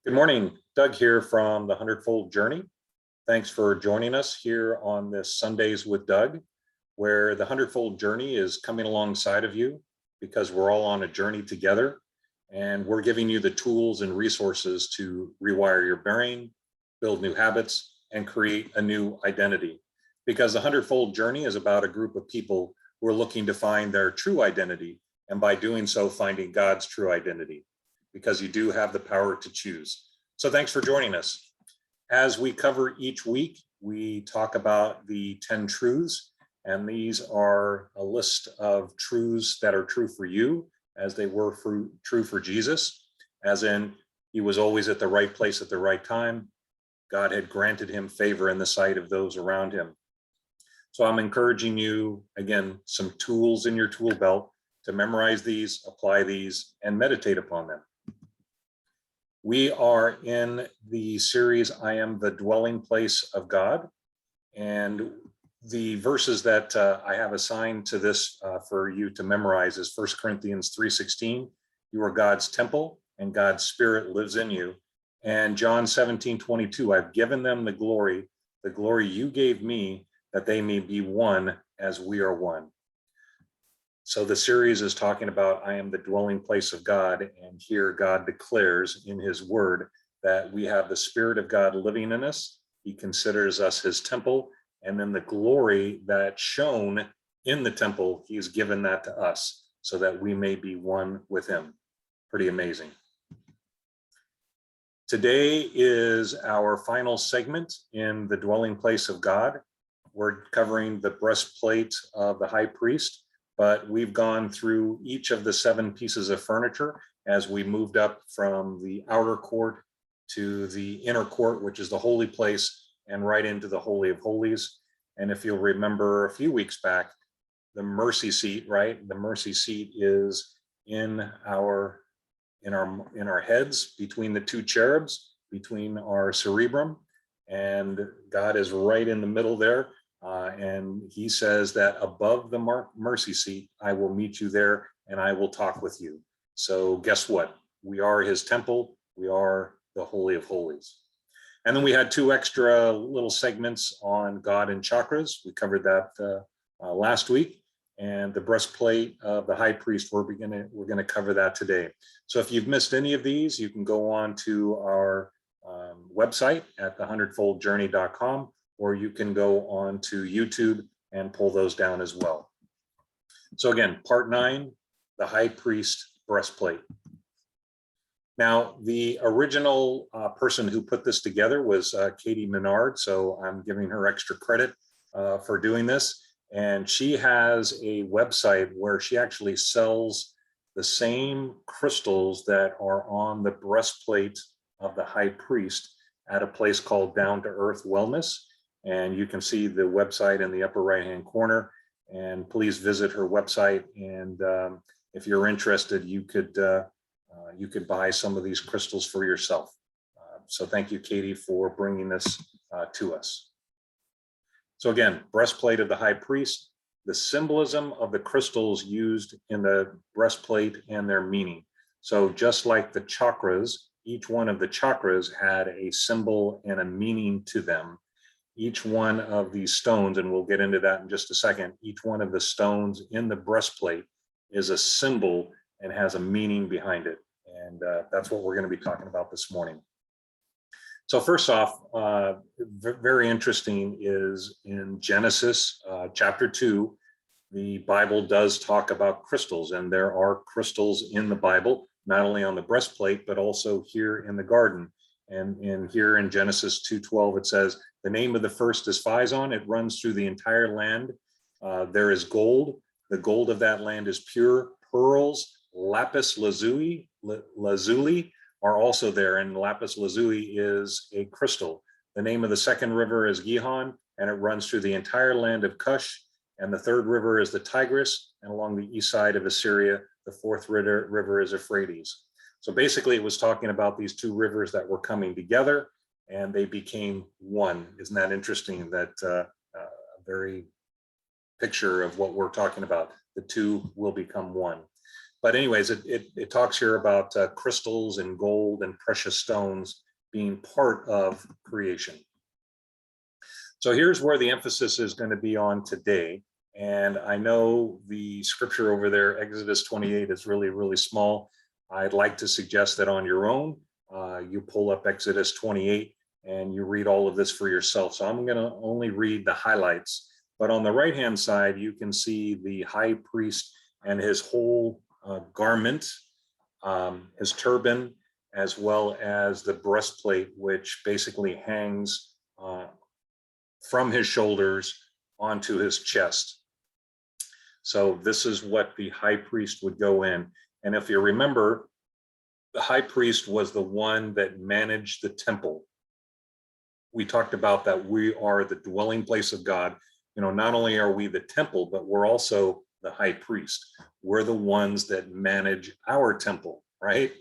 Good morning, Doug here from the Hundredfold Journey. Thanks for joining us here on this Sundays with Doug, where the Hundredfold Journey is coming alongside of you because we're all on a journey together, and we're giving you the tools and resources to rewire your brain, build new habits, and create a new identity. Because the Hundredfold Journey is about a group of people who are looking to find their true identity, and by doing so, finding God's true identity, because you do have the power to choose. So thanks for joining us. As we cover each week, we talk about the 10 truths, and these are a list of truths that are true for you as they were true for Jesus, as in he was always at the right place at the right time. God had granted him favor in the sight of those around him. So I'm encouraging you, again, some tools in your tool belt to memorize these, apply these, and meditate upon them. We are in the series, I Am the Dwelling Place of God. And the verses that I have assigned to this for you to memorize is 1 Corinthians 3:16. You are God's temple and God's Spirit lives in you. And John 17:22, I've given them the glory you gave me, that they may be one as we are one. So the series is talking about I am the dwelling place of God, and here God declares in his word that we have the Spirit of God living in us. He considers us his temple, and then the glory that shone in the temple, he's given that to us so that we may be one with him. Pretty amazing. Today is our final segment in the dwelling place of God. We're covering the breastplate of the Highpriest, but we've gone through each of the 7 pieces of furniture as we moved up from the outer court to the inner court, which is the holy place, and right into the Holy of Holies. And if you'll remember a few weeks back, the mercy seat, right? The mercy seat is in our heads, between the 2 cherubs, between our cerebrum, and God is right in the middle there. And he says that above the mercy seat, I will meet you there and I will talk with you. So guess what? We are his temple. We are the Holy of Holies. And then we had 2 extra little segments on God and chakras. We covered that last week. And the breastplate of the Highpriest, we're going to cover that today. So if you've missed any of these, you can go on to our website at thehundredfoldjourney.com, or you can go on to YouTube and pull those down as well. So again, part 9, the Highpriest breastplate. Now, the original person who put this together was Katie Menard, so I'm giving her extra credit for doing this. And she has a website where she actually sells the same crystals that are on the breastplate of the Highpriest at a place called Down to Earth Wellness. And you can see the website in the upper right-hand corner. And please visit her website. And if you're interested, you could buy some of these crystals for yourself. So thank you, Katie, for bringing this to us. So again, breastplate of the Highpriest, the symbolism of the crystals used in the breastplate and their meaning. So just like the chakras, each one of the chakras had a symbol and a meaning to them. Each one of these stones, and we'll get into that in just a second, each one of the stones in the breastplate is a symbol and has a meaning behind it. And that's what we're going to be talking about this morning. So first off, very interesting is in Genesis chapter 2, the Bible does talk about crystals, and there are crystals in the Bible, not only on the breastplate, but also here in the garden. And here in Genesis 2:12, it says, the name of the first is Phison. It runs through the entire land. There is gold. The gold of that land is pure. Pearls, Lapis Lazuli are also there. And Lapis Lazuli is a crystal. The name of the second river is Gihon, and it runs through the entire land of Cush. And the third river is the Tigris. And along the east side of Assyria, the fourth river is Euphrates. So basically, it was talking about these 2 rivers that were coming together, and they became one. Isn't that interesting? That a very picture of what we're talking about. The 2 will become one. but anyways, it talks here about crystals and gold and precious stones being part of creation. So here's where the emphasis is going to be on today. And I know the scripture over there, Exodus 28, is really, really small. I'd like to suggest that on your own, you pull up Exodus 28 and you read all of this for yourself. So I'm going to only read the highlights. But on the right-hand side, you can see the high priest and his whole garment, his turban, as well as the breastplate, which basically hangs from his shoulders onto his chest. So this is what the high priest would go in. And if you remember, the high priest was the one that managed the temple. We talked about that we are the dwelling place of God. You know, not only are we the temple, but we're also the high priest. We're the ones that manage our temple, right?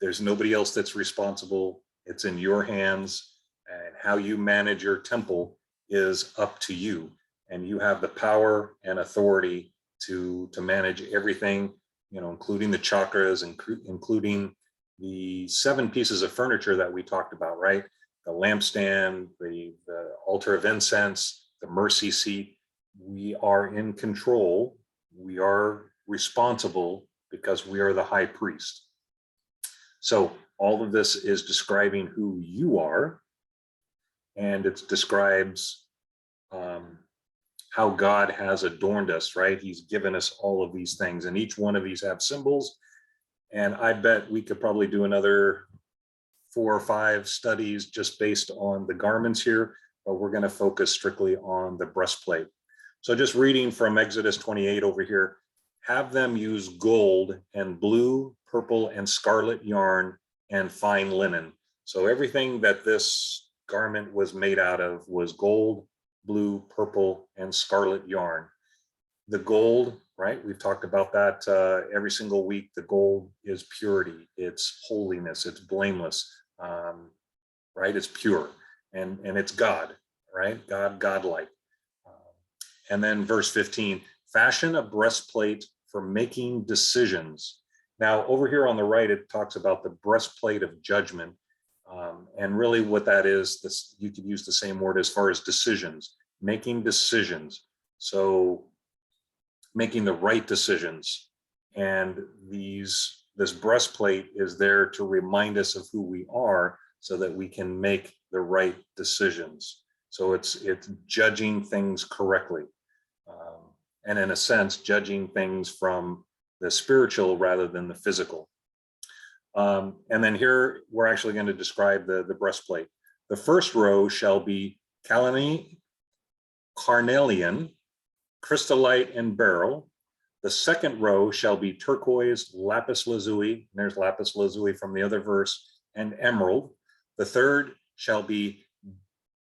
There's nobody else that's responsible. It's in your hands, and how you manage your temple is up to you. And you have the power and authority to manage everything, you know, including the chakras, including the 7 pieces of furniture that we talked about, right? The lampstand, the altar of incense, the mercy seat. We are in control. We are responsible because we are the high priest. So all of this is describing who you are, and it describes how God has adorned us, right? He's given us all of these things, and each one of these have symbols. And I bet we could probably do another 4 or 5 studies just based on the garments here, but we're going to focus strictly on the breastplate. So just reading from Exodus 28 over here, have them use gold and blue, purple, and scarlet yarn and fine linen. So everything that this garment was made out of was gold, blue, purple, and scarlet yarn. The gold, right? We've talked about that every single week. The gold is purity, it's holiness, it's blameless, right? It's pure, and it's God, right? Godlike. And then verse 15, fashion a breastplate for making decisions. Now over here on the right, it talks about the breastplate of judgment. And really what that is, this, you could use the same word as far as decisions, making decisions. So making the right decisions. And this breastplate is there to remind us of who we are so that we can make the right decisions. So it's judging things correctly. And in a sense, judging things from the spiritual rather than the physical. And then here, we're actually going to describe the breastplate. The first row shall be Carnelian, crystallite, and beryl. The second row shall be turquoise, lapis lazuli, and there's lapis lazuli from the other verse, and emerald. The third shall be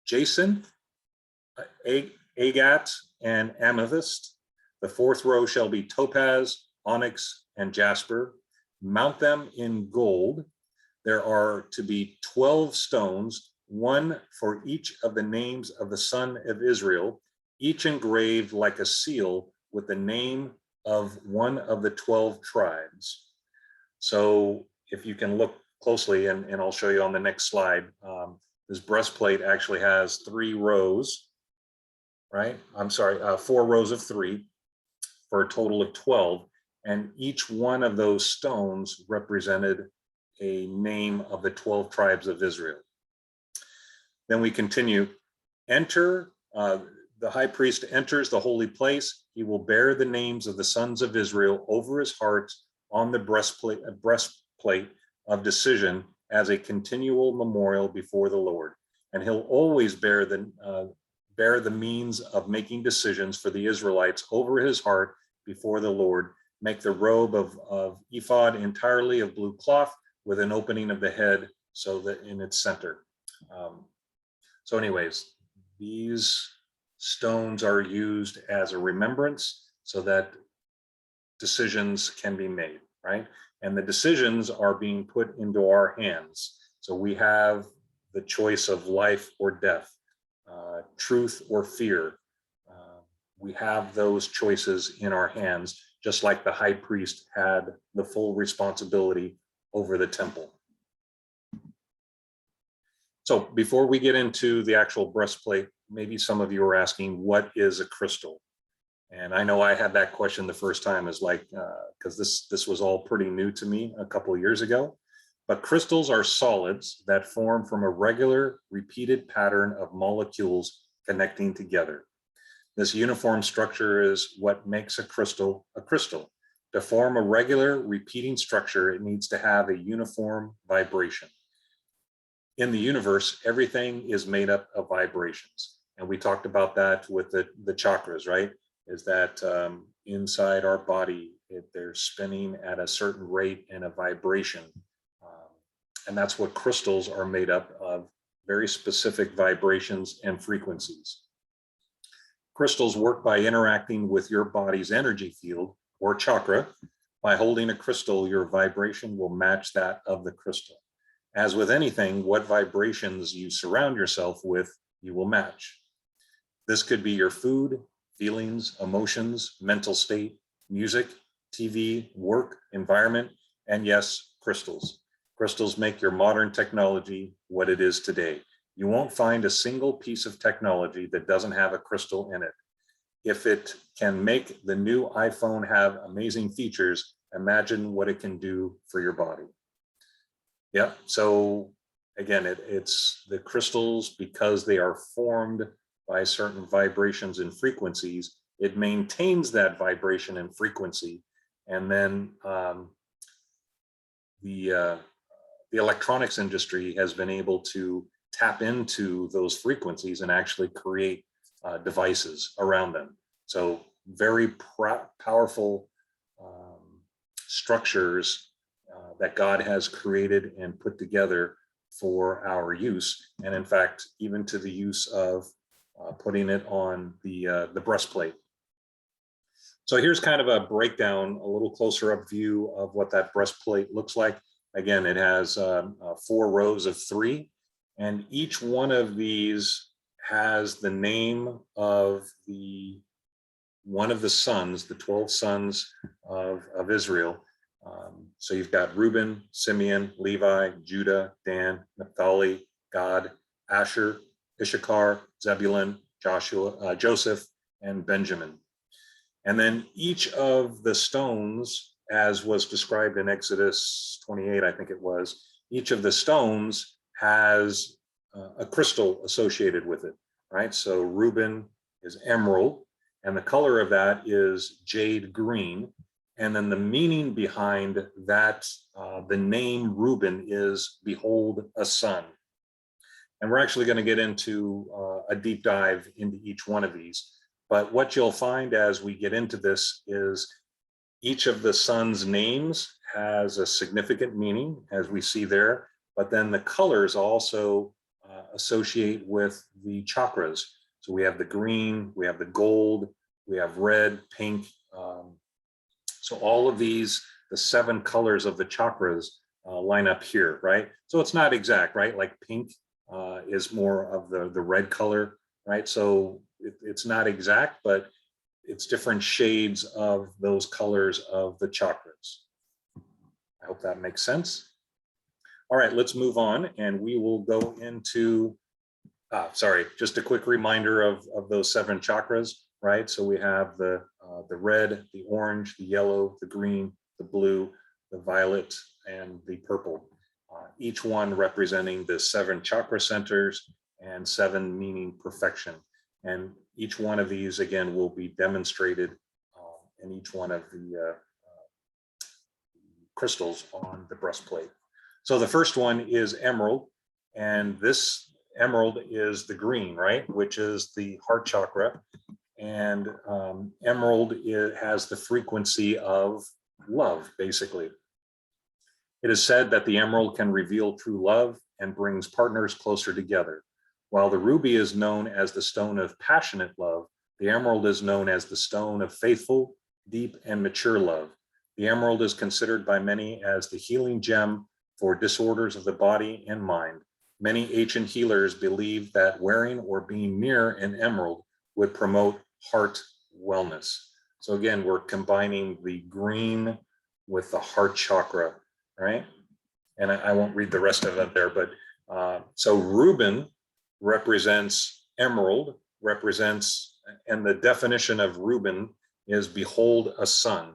jacinth, agate, and amethyst. The fourth row shall be topaz, onyx, and jasper. Mount them in gold. There are to be 12 stones, one for each of the names of the son of Israel, each engraved like a seal with the name of one of the 12 tribes. So if you can look closely, and I'll show you on the next slide, this breastplate actually has 3 rows, right? I'm sorry, 4 rows of 3 for a total of 12. And each one of those stones represented a name of the 12 tribes of Israel. Then we continue. The high priest enters the holy place. He will bear the names of the sons of Israel over his heart on the breastplate of decision as a continual memorial before the Lord. And he'll always bear the means of making decisions for the Israelites over his heart before the Lord. Make the robe of ephod entirely of blue cloth with an opening of the head so that in its center. So anyways, these stones are used as a remembrance so that decisions can be made, right? And the decisions are being put into our hands. So we have the choice of life or death, truth or fear. We have those choices in our hands, just like the high priest had the full responsibility over the temple. So before we get into the actual breastplate, maybe some of you are asking, what is a crystal? And I know I had that question the first time, is like, because this was all pretty new to me a couple of years ago. But crystals are solids that form from a regular repeated pattern of molecules connecting together. This uniform structure is what makes a crystal a crystal. To form a regular repeating structure, it needs to have a uniform vibration. In the universe, everything is made up of vibrations. And we talked about that with the chakras, right? Is that inside our body, they're spinning at a certain rate and a vibration. And that's what crystals are made up of, very specific vibrations and frequencies. Crystals work by interacting with your body's energy field or chakra. By holding a crystal, your vibration will match that of the crystal. As with anything, what vibrations you surround yourself with, you will match. This could be your food, feelings, emotions, mental state, music, TV, work, environment, and yes, crystals. Crystals make your modern technology what it is today. You won't find a single piece of technology that doesn't have a crystal in it. If it can make the new iPhone have amazing features, imagine what it can do for your body. Yeah, so again, it's the crystals, because they are formed by certain vibrations and frequencies, it maintains that vibration and frequency. And then the electronics industry has been able to tap into those frequencies and actually create devices around them. So very powerful structures that God has created and put together for our use. And in fact, even to the use of putting it on the breastplate. So here's kind of a breakdown, a little closer up view of what that breastplate looks like. Again, it has 4 rows of 3, and each one of these has the name of one of the sons, the 12 sons of Israel. So you've got Reuben, Simeon, Levi, Judah, Dan, Naphtali, Gad, Asher, Issachar, Zebulun, Joseph, and Benjamin. And then each of the stones, as was described in Exodus 28, I think it was, each of the stones has a crystal associated with it, right? So Reuben is emerald, and the color of that is jade green. And then the meaning behind that, the name Reuben is, behold, a son. And we're actually going to get into a deep dive into each one of these. But what you'll find as we get into this is each of the sons' names has a significant meaning, as we see there. But then the colors also associate with the chakras. So we have the green, we have the gold, we have red, pink. So all of these, the 7 colors of the chakras line up here, right? So it's not exact, right? Like pink is more of the red color, right? So it's not exact, but it's different shades of those colors of the chakras. I hope that makes sense. All right, let's move on, and we will go into, just a quick reminder of those 7 chakras, right? So we have the red, the orange, the yellow, the green, the blue, the violet, and the purple. Each one representing the 7 chakra centers and 7 meaning perfection. And each one of these, again, will be demonstrated in each one of the crystals on the breastplate. So the first one is emerald, and this emerald is the green, right? Which is the heart chakra. And emerald, it has the frequency of love, basically. It is said that the emerald can reveal true love and brings partners closer together. While the ruby is known as the stone of passionate love, the emerald is known as the stone of faithful, deep, and mature love. The emerald is considered by many as the healing gem for disorders of the body and mind. Many ancient healers believed that wearing or being near an emerald would promote heart wellness. So again, we're combining the green with the heart chakra, right? And I won't read the rest of it there, but so Reuben represents emerald, represents, and the definition of Reuben is behold a son.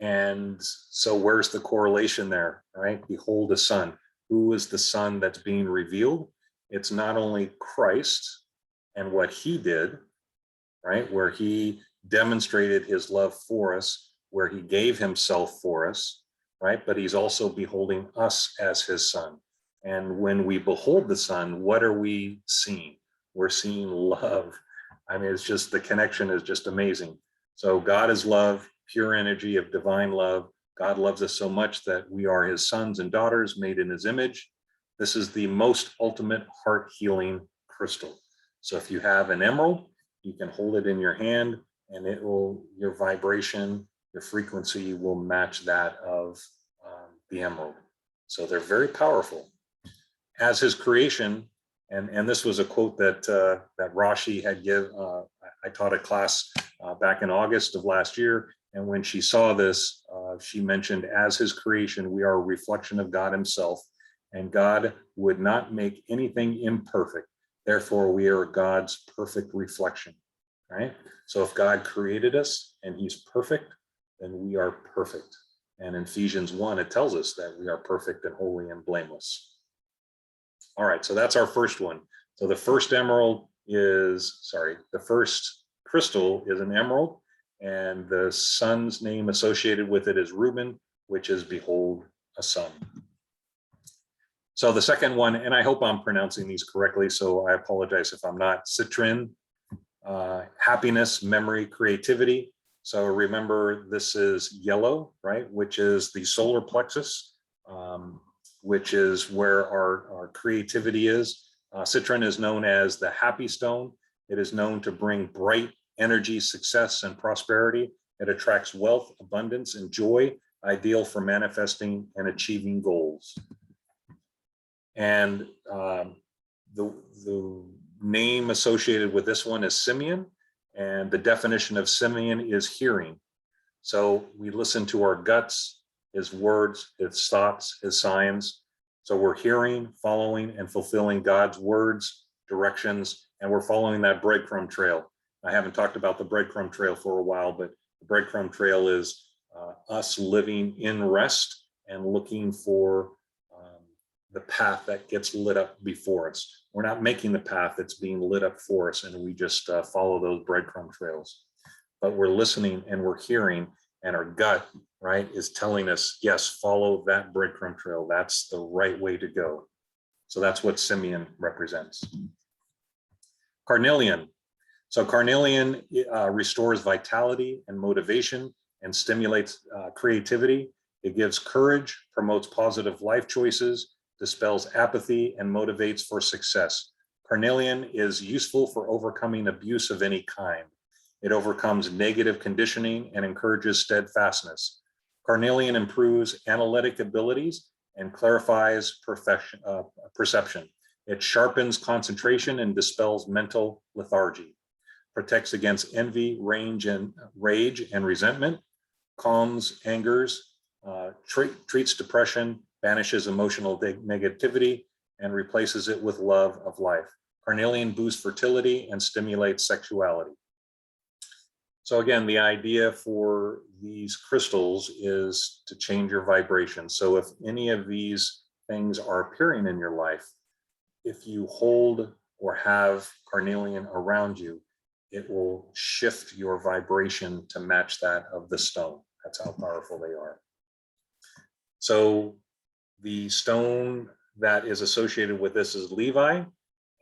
And so where's the correlation there, right? Behold a son. Who is the son that's being revealed? It's not only Christ and what he did, right? Where he demonstrated his love for us, where he gave himself for us, right? But he's also beholding us as his son. And when we behold the son, what are we seeing? We're seeing love. I mean, it's just, the connection is just amazing. So God is love, pure energy of divine love. God loves us so much that we are his sons and daughters made in his image. This is the most ultimate heart healing crystal. So if you have an emerald, you can hold it in your hand and it will, your vibration, your frequency will match that of the emerald. So they're very powerful. As his creation, and this was a quote that that Rashi had I taught a class back in August of last year, and when she saw this, she mentioned, as his creation, we are a reflection of God himself, and God would not make anything imperfect. Therefore, we are God's perfect reflection, right? So if God created us and he's perfect, then we are perfect. And in Ephesians 1, it tells us that we are perfect and holy and blameless. All right, so that's our first one. So the first emerald is, the first crystal is an emerald, and the son's name associated with it is Reuben, which is behold a son. So the second one, and I hope I'm pronouncing these correctly, so I apologize if I'm not, Citrin, happiness, memory, creativity. So remember, this is yellow, right, which is the solar plexus, which is where our creativity is. Citrin is known as the happy stone. It is known to bring bright energy, success, and prosperity. It attracts wealth, abundance, and joy, ideal for manifesting and achieving goals. And the name associated with this one is Simeon, and the definition of Simeon is hearing. So we listen to our guts, his words, his thoughts, his signs. So we're hearing, following, and fulfilling God's words, directions, and we're following that breadcrumb trail. I haven't talked about the breadcrumb trail for a while, but the breadcrumb trail is us living in rest and looking for the path that gets lit up before us. We're not making the path, it's being lit up for us, and we just follow those breadcrumb trails. But we're listening and we're hearing, and our gut, right, is telling us, yes, follow that breadcrumb trail. That's the right way to go. So that's what Simeon represents. Carnelian. So Carnelian restores vitality and motivation and stimulates creativity. It gives courage, promotes positive life choices, dispels apathy, and motivates for success. Carnelian is useful for overcoming abuse of any kind. It overcomes negative conditioning and encourages steadfastness. Carnelian improves analytic abilities and clarifies perception. It sharpens concentration and dispels mental lethargy. Protects against envy, rage, and resentment. Calms angers, treats depression, banishes emotional negativity, and replaces it with love of life. Carnelian boosts fertility and stimulates sexuality. So again, the idea for these crystals is to change your vibration. So if any of these things are appearing in your life, if you hold or have carnelian around you, it will shift your vibration to match that of the stone. That's how powerful they are. So the stone that is associated with this is Levi,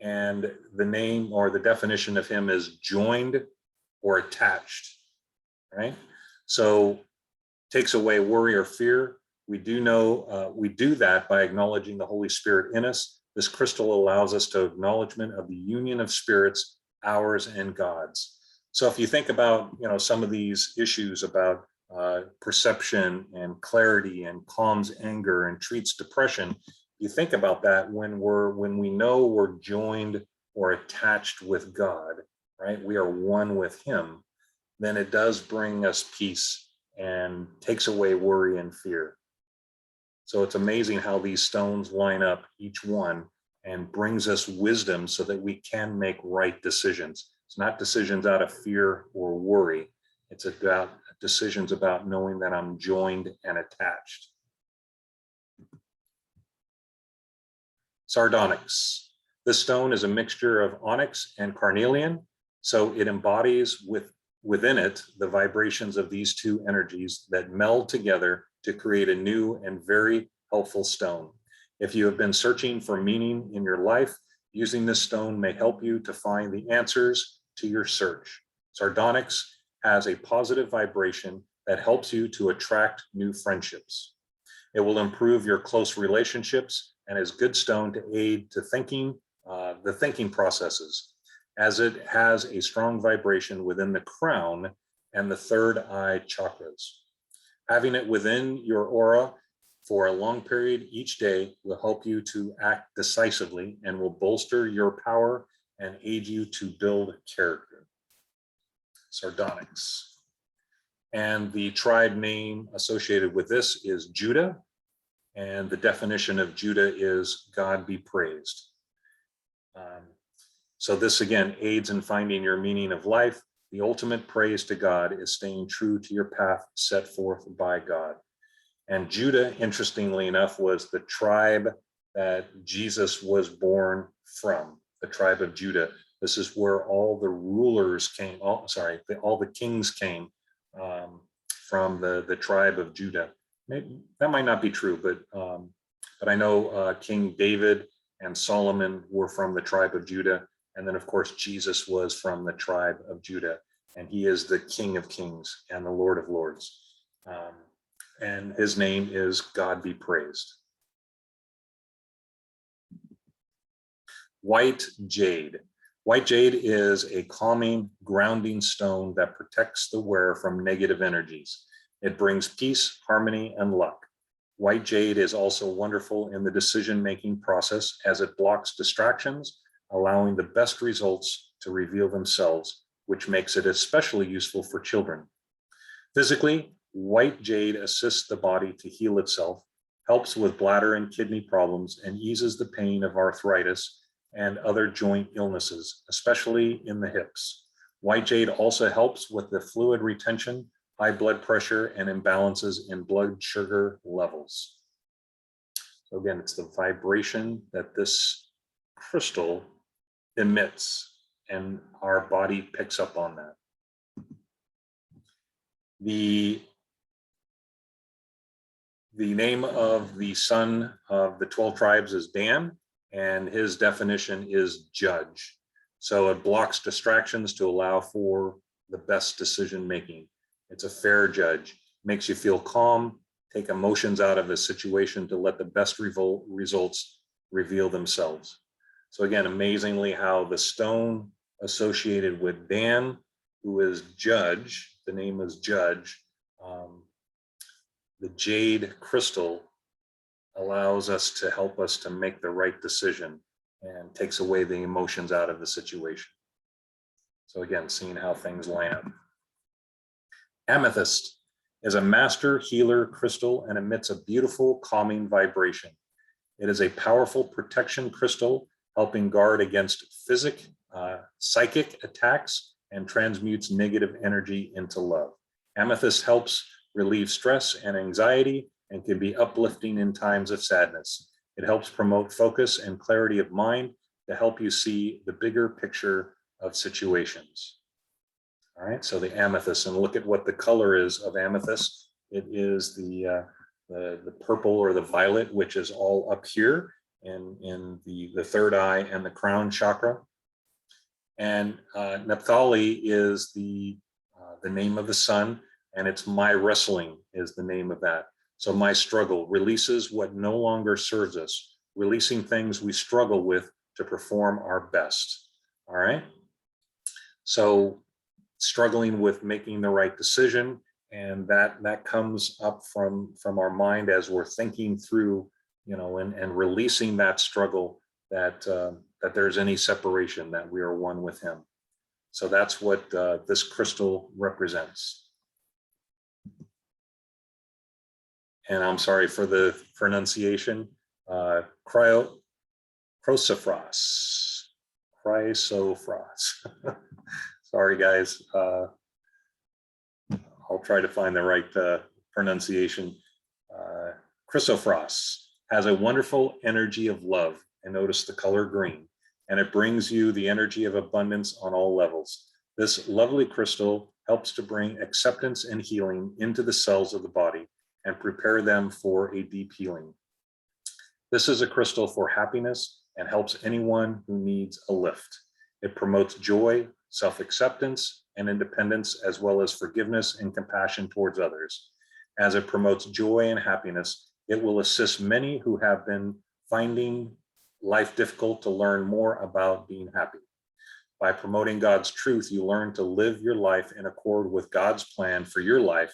and the name or the definition of him is joined or attached, right? So takes away worry or fear. We do know, we do that by acknowledging the Holy Spirit in us. This crystal allows us to acknowledgement of the union of spirits, ours and God's. So if you think about, some of these issues about perception and clarity and calms anger and treats depression, you think about that when we know we're joined or attached with God, right? We are one with him. then it does bring us peace and takes away worry and fear. So it's amazing how these stones line up, each one, and brings us wisdom so that we can make right decisions. It's not decisions out of fear or worry. It's about decisions about knowing that I'm joined and attached. Sardonyx. This stone is a mixture of onyx and carnelian, so it embodies within it the vibrations of these two energies that meld together to create a new and very helpful stone. If you have been searching for meaning in your life, using this stone may help you to find the answers to your search. Sardonyx has a positive vibration that helps you to attract new friendships. It will improve your close relationships and is good stone to aid to the thinking processes, as it has a strong vibration within the crown and the third eye chakras. Having it within your aura for a long period each day will help you to act decisively and will bolster your power and aid you to build character. Sardonyx. And the tribe name associated with this is Judah. And the definition of Judah is God be praised. So this again aids in finding your meaning of life. The ultimate praise to God is staying true to your path set forth by God. And Judah, interestingly enough, was the tribe that Jesus was born from, the tribe of Judah. This is where all the rulers came, all the kings came from the tribe of Judah. Maybe, that might not be true, but I know King David and Solomon were from the tribe of Judah. And then, of course, Jesus was from the tribe of Judah. And he is the King of Kings and the Lord of Lords. And his name is God be praised. White jade. White jade is a calming, grounding stone that protects the wearer from negative energies. It brings peace, harmony, and luck. White jade is also wonderful in the decision-making process as it blocks distractions, allowing the best results to reveal themselves, which makes it especially useful for children. Physically, white jade assists the body to heal itself, helps with bladder and kidney problems, and eases the pain of arthritis and other joint illnesses, especially in the hips. White jade also helps with the fluid retention, high blood pressure, and imbalances in blood sugar levels. So again, it's the vibration that this crystal emits, and our body picks up on that. The name of the son of the 12 tribes is Dan, and his definition is judge. So it blocks distractions to allow for the best decision making. It's a fair judge, makes you feel calm, take emotions out of a situation to let the best results reveal themselves. So again, amazingly how the stone associated with Dan, who is judge, the name is judge, the Jade Crystal allows us to help us to make the right decision and takes away the emotions out of the situation. So again, seeing how things line up. Amethyst is a master healer crystal and emits a beautiful calming vibration. It is a powerful protection crystal, helping guard against psychic attacks and transmutes negative energy into love. Amethyst helps relieve stress and anxiety and can be uplifting in times of sadness. It helps promote focus and clarity of mind to help you see the bigger picture of situations. All right, so the amethyst, and look at what the color is of amethyst. It is the purple or the violet, which is all up here in the third eye and the crown chakra. And Naphtali is the name of the sun, and it's my wrestling is the name of that. So my struggle releases what no longer serves us, releasing things we struggle with to perform our best. All right. So struggling with making the right decision, and that comes up from our mind as we're thinking through, and releasing that struggle, that there's any separation, that we are one with him. So that's what this crystal represents. And I'm sorry for the pronunciation. Chrysophros. Sorry, guys. I'll try to find the right pronunciation. Chrysophros has a wonderful energy of love, and notice the color green, and it brings you the energy of abundance on all levels. This lovely crystal helps to bring acceptance and healing into the cells of the body and prepare them for a deep healing. This is a crystal for happiness and helps anyone who needs a lift. It promotes joy, self-acceptance, and independence, as well as forgiveness and compassion towards others. As it promotes joy and happiness, it will assist many who have been finding life difficult to learn more about being happy. By promoting God's truth, you learn to live your life in accord with God's plan for your life,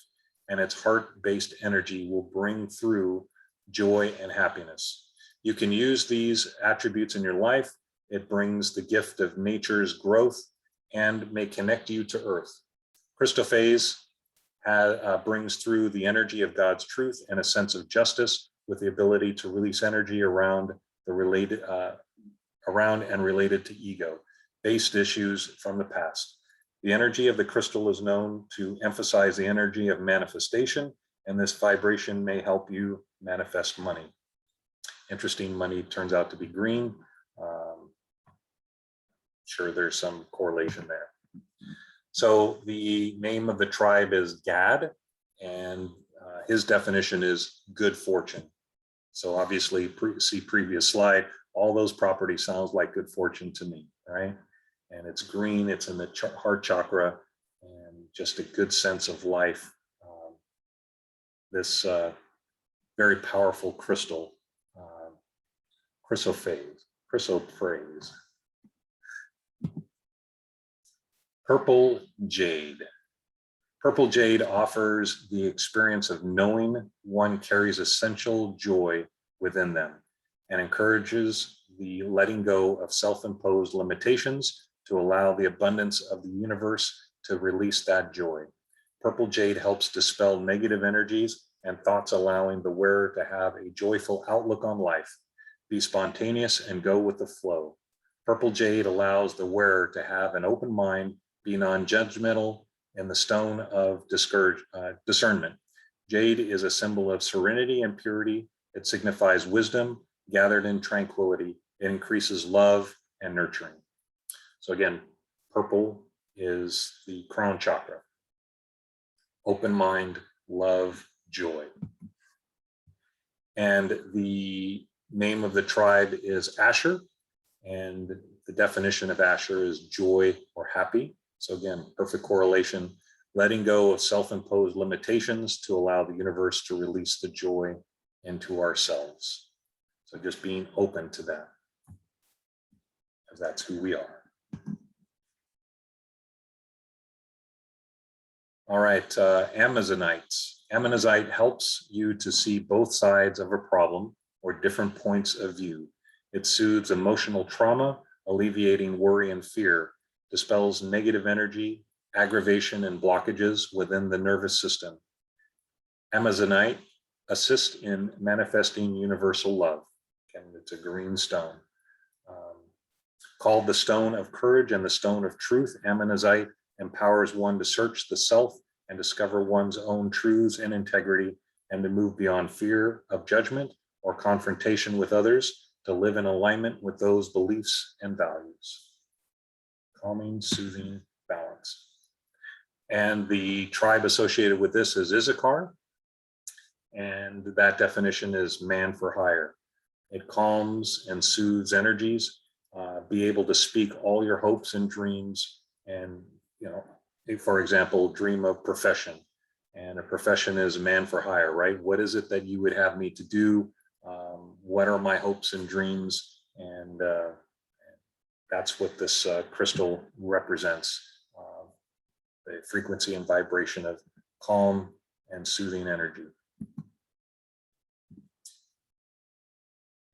and its heart-based energy will bring through joy and happiness. You can use these attributes in your life. It brings the gift of nature's growth and may connect you to earth. Crystal phase brings through the energy of God's truth and a sense of justice, with the ability to release energy around and related to ego-based issues from the past. The energy of the crystal is known to emphasize the energy of manifestation, and this vibration may help you manifest money. Interesting, money turns out to be green. Sure, there's some correlation there. So the name of the tribe is Gad, and his definition is good fortune. So obviously, see previous slide, all those properties sounds like good fortune to me, right? And it's green, it's in the heart chakra, and just a good sense of life. This very powerful crystal, chrysoprase. Purple jade. Purple jade offers the experience of knowing one carries essential joy within them and encourages the letting go of self-imposed limitations to allow the abundance of the universe to release that joy. Purple jade helps dispel negative energies and thoughts, allowing the wearer to have a joyful outlook on life, be spontaneous and go with the flow. Purple jade allows the wearer to have an open mind, be non-judgmental, and the stone of discernment. Jade is a symbol of serenity and purity. It signifies wisdom gathered in tranquility. It increases love and nurturing. So again, purple is the crown chakra. Open mind, love, joy. And the name of the tribe is Asher, and the definition of Asher is joy or happy. So again, perfect correlation, letting go of self-imposed limitations to allow the universe to release the joy into ourselves. So just being open to that, because that's who we are. All right, Amazonite. Amazonite helps you to see both sides of a problem or different points of view. It soothes emotional trauma, alleviating worry and fear, dispels negative energy, aggravation, and blockages within the nervous system. Amazonite assists in manifesting universal love. And it's a green stone. Called the stone of courage and the stone of truth, Amazonite empowers one to search the self and discover one's own truths and integrity, and to move beyond fear of judgment or confrontation with others, to live in alignment with those beliefs and values. Calming, soothing, balance. And the tribe associated with this is Issachar, and that definition is man for hire. It calms and soothes energies, be able to speak all your hopes and dreams, and, you know, for example, dream of profession, and a profession is man for hire, right? What is it that you would have me to do? What are my hopes and dreams? And that's what this crystal represents, the frequency and vibration of calm and soothing energy.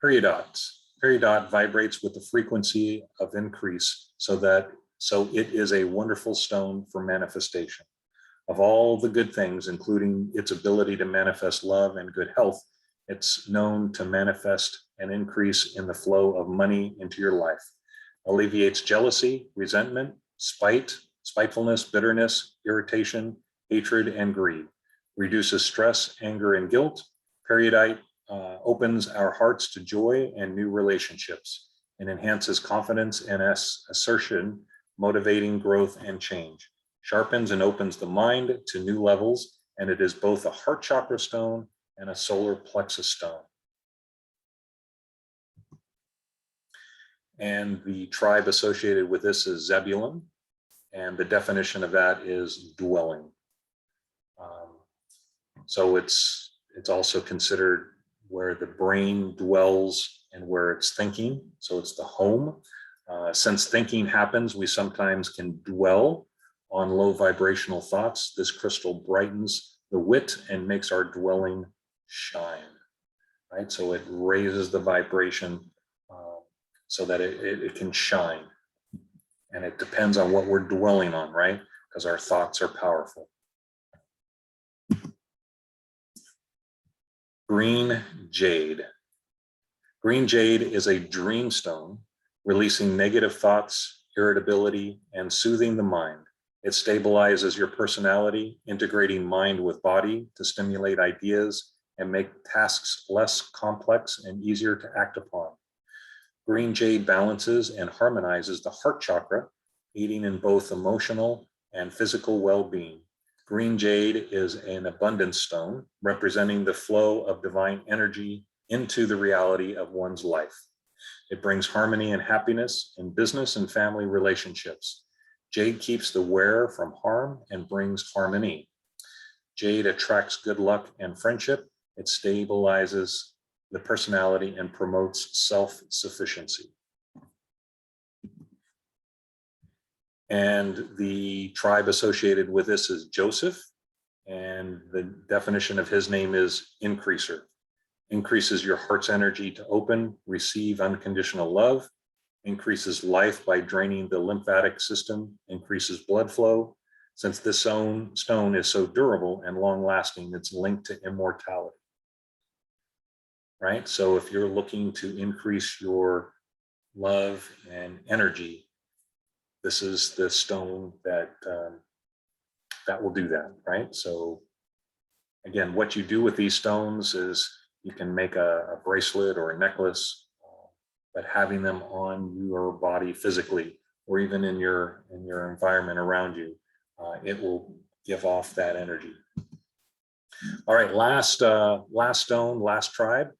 Peridot. Peridot vibrates with the frequency of increase so that So it is a wonderful stone for manifestation. Of all the good things, including its ability to manifest love and good health, it's known to manifest an increase in the flow of money into your life, alleviates jealousy, resentment, spite, spitefulness, bitterness, irritation, hatred, and greed, reduces stress, anger, and guilt. Periodite opens our hearts to joy and new relationships, and enhances confidence and assertion, motivating growth and change, sharpens and opens the mind to new levels, and it is both a heart chakra stone and a solar plexus stone. And the tribe associated with this is Zebulun, and the definition of that is dwelling. So it's also considered where the brain dwells and where it's thinking. So it's the home. Since thinking happens, we sometimes can dwell on low vibrational thoughts. This crystal brightens the wit and makes our dwelling shine, right? So it raises the vibration so that it can shine. And it depends on what we're dwelling on, right? Because our thoughts are powerful. Green jade. Green jade is a dream stone, releasing negative thoughts, irritability, and soothing the mind. It stabilizes your personality, integrating mind with body to stimulate ideas and make tasks less complex and easier to act upon. Green jade balances and harmonizes the heart chakra, aiding in both emotional and physical well-being. Green jade is an abundance stone, representing the flow of divine energy into the reality of one's life. It brings harmony and happiness in business and family relationships. Jade keeps the wearer from harm and brings harmony. Jade attracts good luck and friendship. It stabilizes the personality and promotes self-sufficiency. And the tribe associated with this is Joseph, and the definition of his name is increaser. Increases your heart's energy to open, receive unconditional love, increases life by draining the lymphatic system, increases blood flow. Since this stone is so durable and long-lasting, it's linked to immortality, right? So if you're looking to increase your love and energy, this is the stone that will do that, right? So again, what you do with these stones is you can make a bracelet or a necklace, but having them on your body physically, or even in your environment around you, it will give off that energy. All right, last stone, last tribe,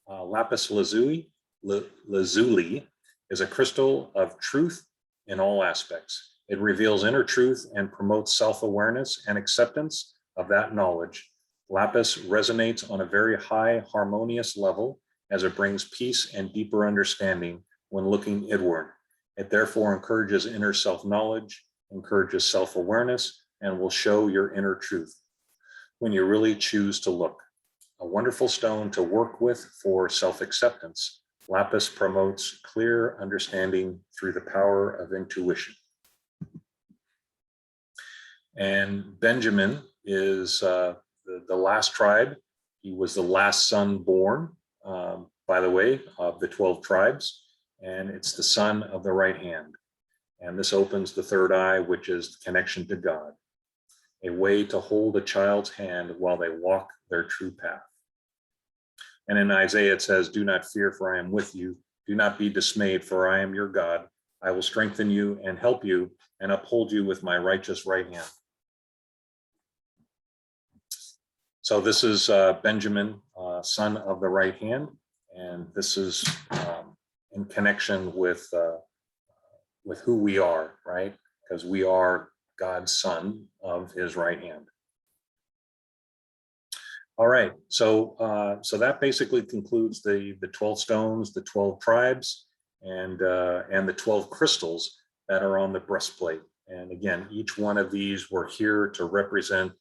Lapis Lazuli. Lazuli is a crystal of truth in all aspects. It reveals inner truth and promotes self-awareness and acceptance of that knowledge. Lapis resonates on a very high harmonious level as it brings peace and deeper understanding when looking inward. It therefore encourages inner self-knowledge, encourages self-awareness, and will show your inner truth when you really choose to look. A wonderful stone to work with for self-acceptance. Lapis promotes clear understanding through the power of intuition. And Benjamin is the last tribe. He was the last son born, by the way, of the 12 tribes, and it's the son of the right hand. And this opens the third eye, which is the connection to God, a way to hold a child's hand while they walk their true path. And in Isaiah, it says, "Do not fear, for I am with you. Do not be dismayed, for I am your God. I will strengthen you and help you and uphold you with my righteous right hand." So this is Benjamin, son of the right hand. And this is in connection with who we are, right? Because we are God's son of his right hand. All right, so that basically concludes the 12 stones, the 12 tribes, and the 12 crystals that are on the breastplate. And again, each one of these were here to represent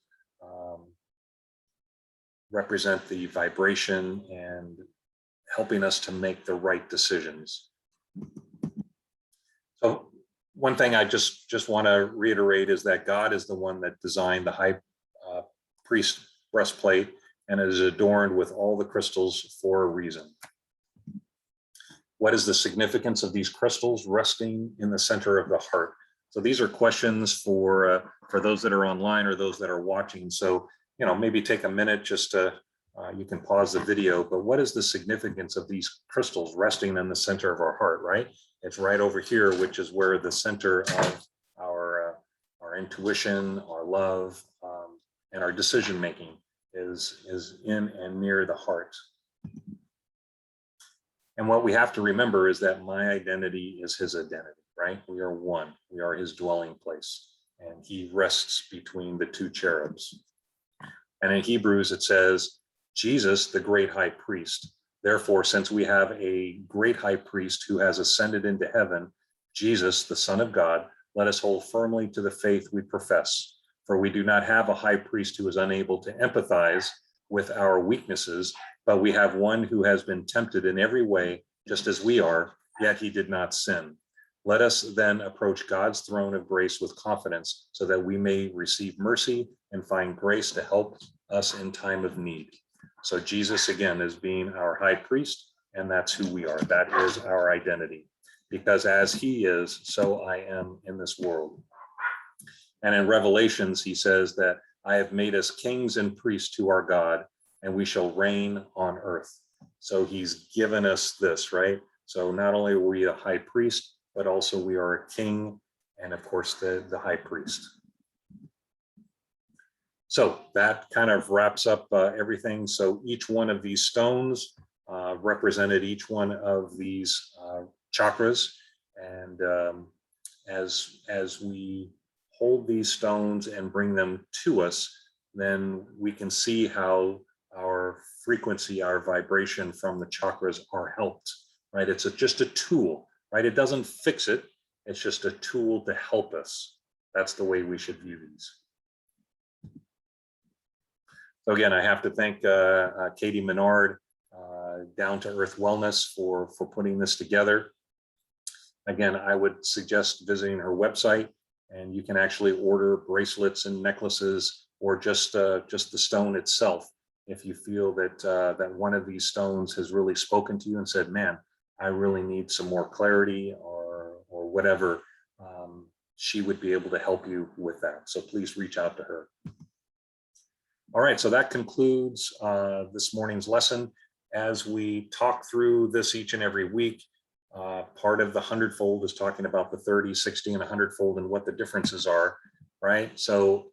the vibration and helping us to make the right decisions. So One thing I just want to reiterate is that God is the one that designed the high priest breastplate, and it is adorned with all the crystals for a reason. What is the significance of these crystals resting in the center of the heart? So these are questions for those that are online or those that are watching. So, maybe take a minute just to, you can pause the video, but what is the significance of these crystals resting in the center of our heart, right? It's right over here, which is where the center of our intuition, our love, and our decision making is in and near the heart. And what we have to remember is that my identity is his identity, right? We are one. We are his dwelling place, and he rests between the two cherubs. And in Hebrews, it says, Jesus, the great high priest. Therefore, since we have a great high priest who has ascended into heaven, Jesus, the Son of God, let us hold firmly to the faith we profess. For we do not have a high priest who is unable to empathize with our weaknesses, but we have one who has been tempted in every way, just as we are, yet he did not sin. Let us then approach God's throne of grace with confidence so that we may receive mercy and find grace to help us in time of need. So Jesus, again, is being our high priest, and that's who we are. That is our identity. Because as he is, so I am in this world. And in Revelations, he says that I have made us kings and priests to our God, and we shall reign on earth. So he's given us this, right? So not only are we a high priest, but also we are a king, and of course the high priest. So that kind of wraps up everything. So each one of these stones represented each one of these chakras. And as we hold these stones and bring them to us, then we can see how our frequency, our vibration from the chakras are helped, right? It's just a tool, right? It doesn't fix it. It's just a tool to help us. That's the way we should view these. So again, I have to thank Katie Menard, Down to Earth Wellness, for putting this together. Again, I would suggest visiting her website, and you can actually order bracelets and necklaces, or just the stone itself. If you feel that that one of these stones has really spoken to you and said, man, I really need some more clarity or whatever, she would be able to help you with that. So please reach out to her. All right, so that concludes this morning's lesson. As we talk through this each and every week, part of the 100-fold is talking about the 30, 60, and 100-fold and what the differences are, right? So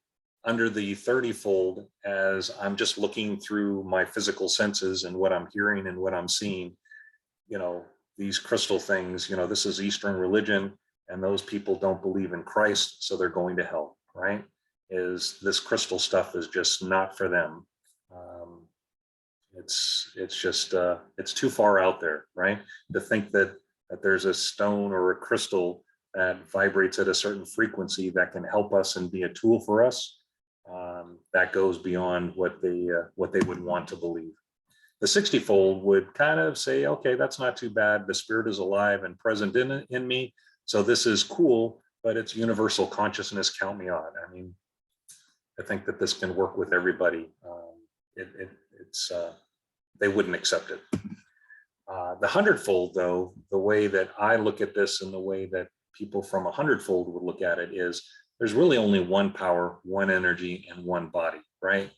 under the 30-fold, as I'm just looking through my physical senses and what I'm hearing and what I'm seeing, these crystal things, this is Eastern religion, and those people don't believe in Christ, so they're going to hell, right? Is this crystal stuff is just not for them. It's just it's too far out there, right? To think that there's a stone or a crystal that vibrates at a certain frequency that can help us and be a tool for us, that goes beyond what they would want to believe. The 60-fold would kind of say, okay, that's not too bad. The spirit is alive and present in me, so this is cool, but it's universal consciousness. Count me on. I mean, I think that this can work with everybody. They wouldn't accept it. The 100-fold, though, the way that I look at this and the way that people from 100-fold would look at it is there's really only one power, one energy, and one body, right?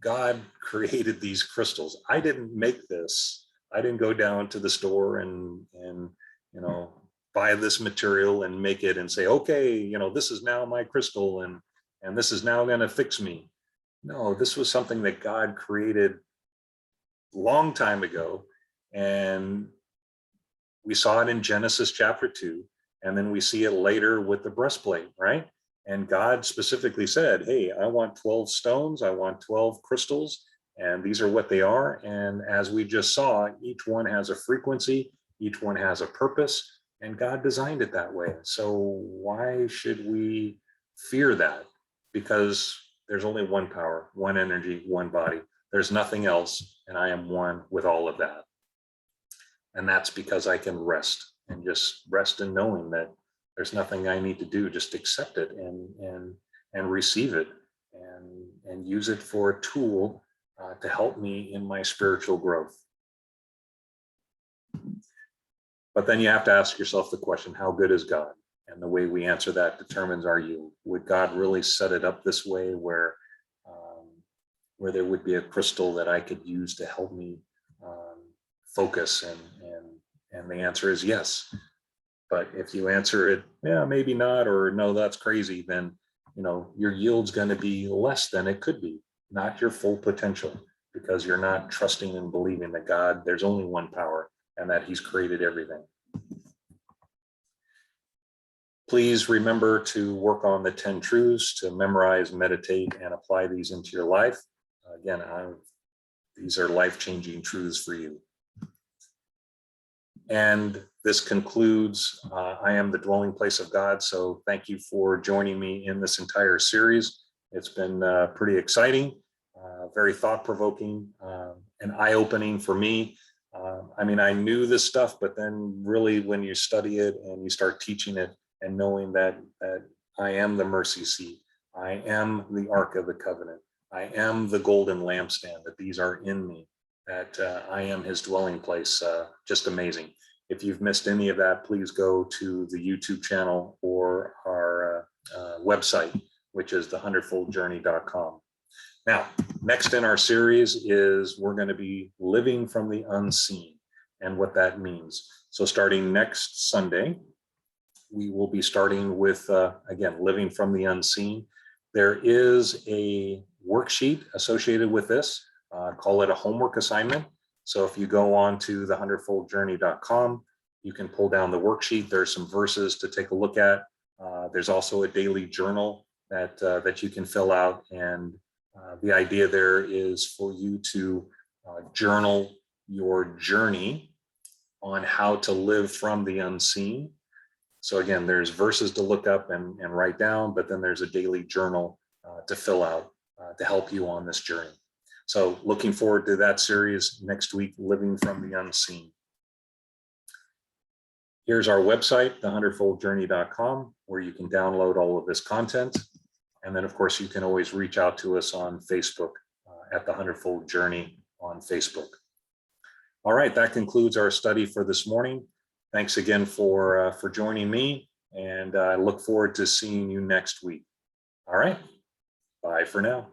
God created these crystals. I didn't make this. I didn't go down to the store and buy this material and make it and say, okay, this is now my crystal and this is now going to fix me. No, this was something that God created long time ago, and we saw it in Genesis chapter 2, and then we see it later with the breastplate, right? And God specifically said, hey, I want 12 stones, I want 12 crystals, and these are what they are. And as we just saw, each one has a frequency, each one has a purpose, and God designed it that way. So why should we fear that? Because there's only one power, one energy, one body. There's nothing else, and I am one with all of that. And that's because I can rest, and just rest in knowing that There's nothing I need to do, just accept it and receive it and use it for a tool to help me in my spiritual growth. But then you have to ask yourself the question, how good is God? And the way we answer that determines our yield. Would God really set it up this way where there would be a crystal that I could use to help me focus? And the answer is yes. But if you answer it, yeah, maybe not, or no, that's crazy, then your yield's going to be less than it could be, not your full potential, because you're not trusting and believing that God, there's only one power, and that he's created everything. Please remember to work on the 10 truths, to memorize, meditate, and apply these into your life. Again, these are life-changing truths for you. And this concludes, I am the dwelling place of God. So thank you for joining me in this entire series. It's been pretty exciting, very thought-provoking, and eye-opening for me. I mean, I knew this stuff, but then really when you study it and you start teaching it and knowing that I am the mercy seat, I am the Ark of the Covenant, I am the golden lampstand, that these are in me, that I am his dwelling place, just amazing. If you've missed any of that, please go to the YouTube channel or our website, which is the100foldjourney.com. Now, next in our series is we're going to be living from the unseen and what that means. So starting next Sunday, we will be starting with, again, living from the unseen. There is a worksheet associated with this. Call it a homework assignment. So if you go on to the100foldjourney.com, you can pull down the worksheet. There's some verses to take a look at. There's also a daily journal that you can fill out. And the idea there is for you to journal your journey on how to live from the unseen. So again, there's verses to look up and write down, but then there's a daily journal to fill out to help you on this journey. So looking forward to that series next week, Living from the Unseen. Here's our website, the100foldjourney.com, where you can download all of this content. And then, of course, you can always reach out to us on Facebook at the 100-Fold Journey on Facebook. All right, that concludes our study for this morning. Thanks again for joining me, and I look forward to seeing you next week. All right, bye for now.